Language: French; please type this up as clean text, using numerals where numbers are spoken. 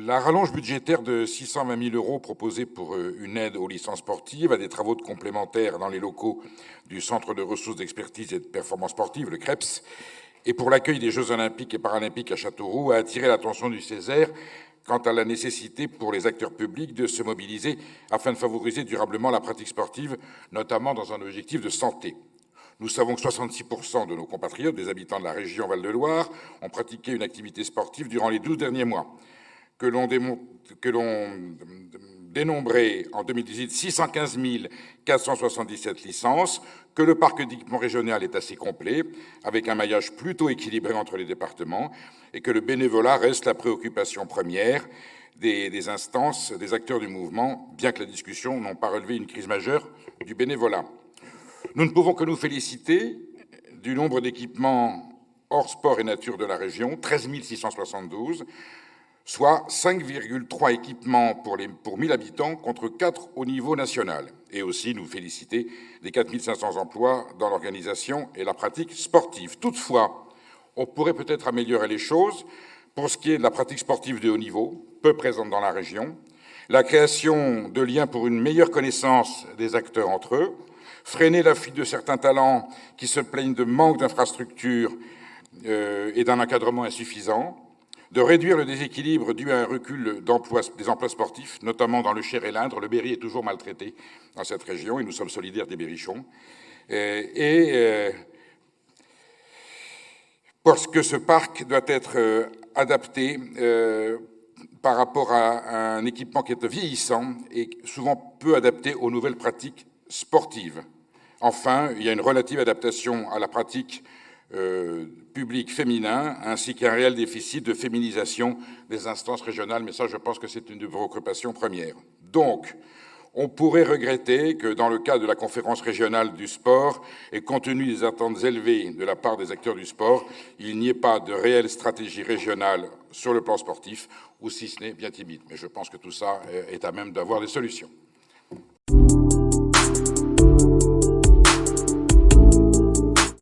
La rallonge budgétaire de 620 000 € proposée pour une aide aux licences sportives, à des travaux de complémentaires dans les locaux du Centre de ressources d'expertise et de performance sportive, le CREPS, et pour l'accueil des Jeux olympiques et paralympiques à Châteauroux, a attiré l'attention du Césaire quant à la nécessité pour les acteurs publics de se mobiliser afin de favoriser durablement la pratique sportive, notamment dans un objectif de santé. Nous savons que 66% de nos compatriotes, des habitants de la région Val-de-Loire, ont pratiqué une activité sportive durant les 12 derniers mois, que l'on dénombrait en 2018 615 477 licences, que le parc d'équipement régional est assez complet, avec un maillage plutôt équilibré entre les départements, et que le bénévolat reste la préoccupation première des instances, des acteurs du mouvement, bien que la discussion n'ait pas relevé une crise majeure du bénévolat. Nous ne pouvons que nous féliciter du nombre d'équipements hors sport et nature de la région, 13 672, soit 5,3 équipements pour 1000 habitants contre 4 au niveau national. Et aussi nous féliciter des 4 500 emplois dans l'organisation et la pratique sportive. Toutefois, on pourrait peut-être améliorer les choses pour ce qui est de la pratique sportive de haut niveau, peu présente dans la région, la création de liens pour une meilleure connaissance des acteurs entre eux, freiner la fuite de certains talents qui se plaignent de manque d'infrastructures et d'un encadrement insuffisant, de réduire le déséquilibre dû à un recul des emplois sportifs, notamment dans le Cher et l'Indre. Le Berry est toujours maltraité dans cette région et nous sommes solidaires des Berrichons. Parce que ce parc doit être adapté par rapport à un équipement qui est vieillissant et souvent peu adapté aux nouvelles pratiques sportives. Enfin, il y a une relative adaptation à la pratique public féminin, ainsi qu'un réel déficit de féminisation des instances régionales, mais ça, je pense que c'est une de vos préoccupations premières. Donc, on pourrait regretter que, dans le cadre de la conférence régionale du sport, et compte tenu des attentes élevées de la part des acteurs du sport, il n'y ait pas de réelle stratégie régionale sur le plan sportif, ou si ce n'est bien timide. Mais je pense que tout ça est à même d'avoir des solutions.